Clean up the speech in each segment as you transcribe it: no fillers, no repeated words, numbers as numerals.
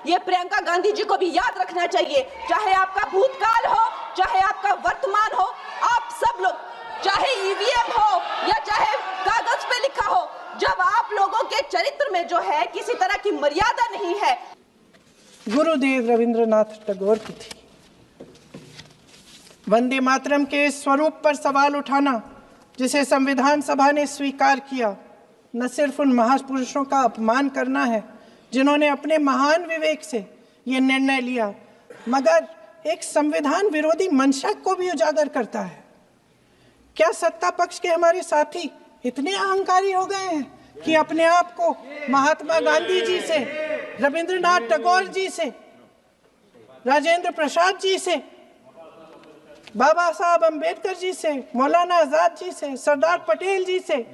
ये प्रियंका गांधी जी को भी याद रखना चाहिए। चाहे आपका भूतकाल हो, चाहे आपका वर्तमान हो, आप सब लोग, चाहे ईवीएम हो या चाहे कागज पे लिखा हो, जब आप लोगों के चरित्र में जो है किसी तरह की मर्यादा नहीं है। गुरुदेव रविंद्रनाथ टैगोर की थी। वंदे मातरम के स्वरूप पर सवाल उठाना, जिसे संविधान सभा ने स्वीकार किया, न सिर्फ उन महापुरुषों का अपमान करना है जिन्होंने अपने महान विवेक से ये निर्णय लिया, मगर एक संविधान विरोधी मंशा को भी उजागर करता है। क्या सत्ता पक्ष के हमारे साथी इतने अहंकारी हो गए हैं कि अपने आप को महात्मा गांधी जी से, रविंद्रनाथ टैगोर जी से, राजेंद्र प्रसाद जी से, बाबा साहब अंबेडकर जी से, मौलाना आजाद जी से, सरदार पटेल जी से,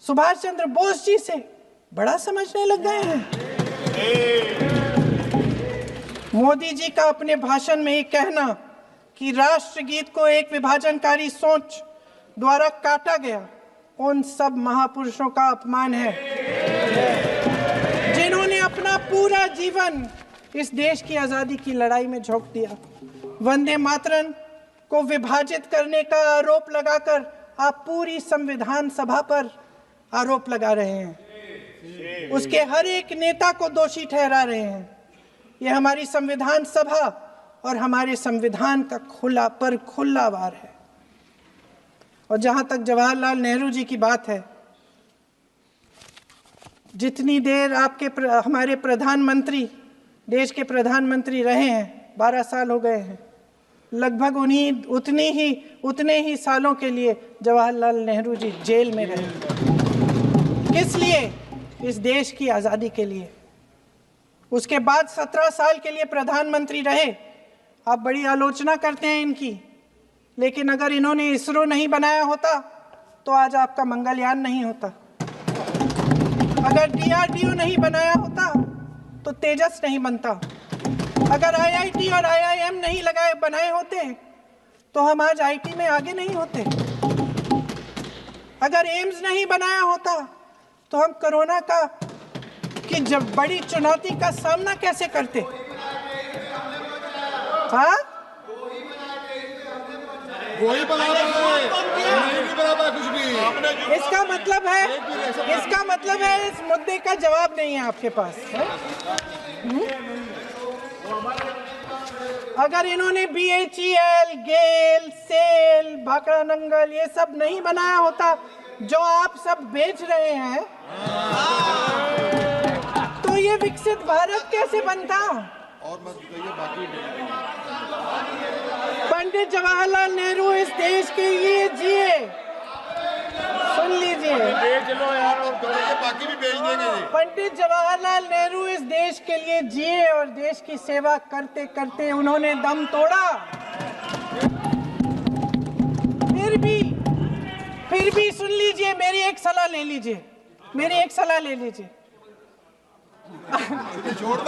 सुभाष चंद्र बोस जी से बड़ा समझने लग गए हैं? मोदी जी का अपने भाषण में ये कहना कि राष्ट्रगीत को एक विभाजनकारी सोच द्वारा काटा गया, उन सब महापुरुषों का अपमान है जिन्होंने अपना पूरा जीवन इस देश की आजादी की लड़ाई में झोंक दिया। वंदे मातरम को विभाजित करने का आरोप लगाकर आप पूरी संविधान सभा पर आरोप लगा रहे हैं, उसके हर एक नेता को दोषी ठहरा रहे हैं। यह हमारी संविधान सभा और हमारे संविधान का खुला वार है। और जहां तक जवाहरलाल नेहरू जी की बात है, जितनी देर हमारे प्रधानमंत्री देश के प्रधानमंत्री रहे हैं, 12 साल हो गए हैं, लगभग उतने ही सालों के लिए जवाहरलाल नेहरू जी जेल में रहे। किस लिए? इस देश की आज़ादी के लिए। उसके बाद 17 साल के लिए प्रधानमंत्री रहे। आप बड़ी आलोचना करते हैं इनकी, लेकिन अगर इन्होंने इसरो नहीं बनाया होता तो आज आपका मंगलयान नहीं होता। अगर DRDO नहीं बनाया होता तो तेजस नहीं बनता। अगर IIT और IIM नहीं बनाए होते तो हम आज IT में आगे नहीं होते। अगर एम्स नहीं बनाया होता तो हम कोरोना की जब बड़ी चुनौती का सामना कैसे करते? हाँ, वही बना कुछ भी। इसका मतलब है इस मुद्दे का जवाब नहीं है आपके पास है? अगर इन्होंने BHEL, गेल, सेल, भाखड़ा नंगल ये सब नहीं बनाया होता जो आप सब बेच रहे हैं, तो ये विकसित भारत कैसे बनता? और मत कहिए बाकी। पंडित जवाहरलाल नेहरू इस देश के लिए जिए। सुन लीजिए, बेच लो यार, और बाकी भी बेच देंगे। पंडित जवाहरलाल नेहरू इस देश के लिए जिए और देश की सेवा करते करते उन्होंने दम तोड़ा। फिर भी सुन लीजिए, मेरी एक सलाह ले लीजिए।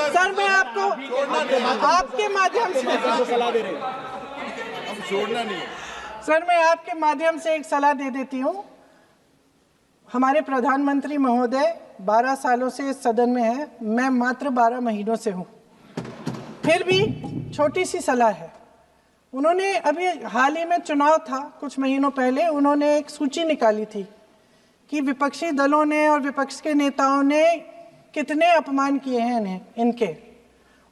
सर, मैं आपके माध्यम से सलाह दे रहे हैं। हम छोड़ना नहीं। सर, मैं आपके माध्यम से एक सलाह दे देती हूँ। हमारे प्रधानमंत्री महोदय 12 सालों से इस सदन में हैं, मैं मात्र 12 महीनों से हूँ। फिर भी छोटी सी सलाह है। उन्होंने अभी हाल ही में चुनाव था, कुछ महीनों पहले उन्होंने एक सूची निकाली थी कि विपक्षी दलों ने और विपक्ष के नेताओं ने कितने अपमान किए हैं इनके,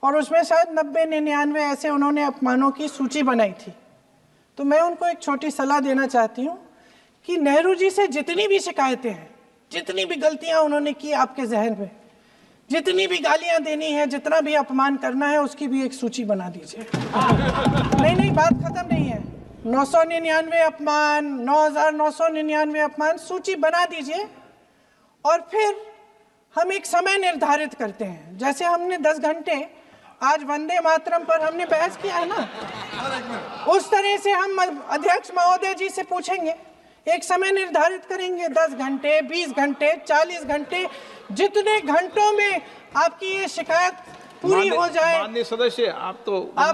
और उसमें शायद 90-99 ऐसे उन्होंने अपमानों की सूची बनाई थी। तो मैं उनको एक छोटी सलाह देना चाहती हूँ कि नेहरू जी से जितनी भी शिकायतें हैं, जितनी भी गलतियाँ उन्होंने की आपके जहन में, जितनी भी गालियाँ देनी है, जितना भी अपमान करना है, उसकी भी एक सूची बना दीजिए। नहीं, बात खत्म नहीं है। 999 अपमान, 9,999 अपमान, सूची बना दीजिए और फिर हम एक समय निर्धारित करते हैं। जैसे हमने 10 घंटे आज वंदे मातरम पर हमने बहस किया है ना, उस तरह से हम अध्यक्ष महोदय जी से पूछेंगे, एक समय निर्धारित करेंगे, 10 घंटे, 20 घंटे, 40 घंटे, जितने घंटों में आपकी ये शिकायत पूरी हो जाए, माननीय सदस्य आप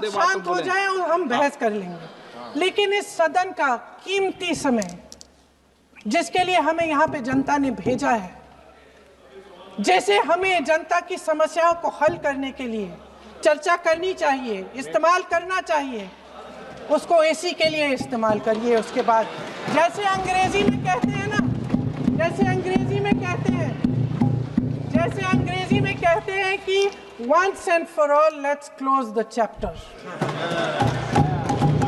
शांत हो जाए और हम बहस कर लेंगे। लेकिन इस सदन का कीमती समय, जिसके लिए हमें यहाँ पे जनता ने भेजा है, जैसे हमें जनता की समस्याओं को हल करने के लिए चर्चा करनी चाहिए, इस्तेमाल करना चाहिए, उसको एसी के लिए इस्तेमाल करिए। उसके बाद जैसे अंग्रेजी में कहते हैं ना, जैसे अंग्रेजी में कहते हैं कि once and for all let's close the chapter,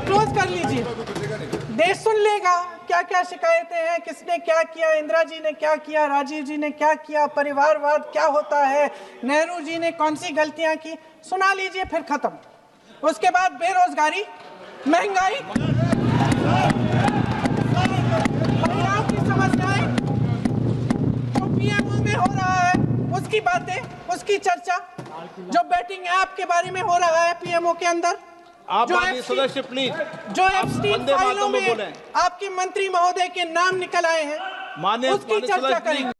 close कर लीजिए। देश सुन लेगा क्या क्या शिकायतें हैं, किसने क्या किया, इंदिरा जी ने क्या किया, राजीव जी ने क्या किया, परिवारवाद क्या होता है, नेहरू जी ने कौन सी गलतियां की, सुना लीजिए, फिर खत्म। उसके बाद बेरोजगारी, महंगाई, महिलाओं की समस्याएं, जो पीएमओ में हो रहा है उसकी बातें, उसकी चर्चा, जो बेटिंग ऐप के बारे में हो रहा है पीएमओ के अंदर, आप सदस्य प्लीज, जो एफस्टीन फाइलों में आपके मंत्री महोदय के नाम निकल आए हैं, उसकी चर्चा करेंगे।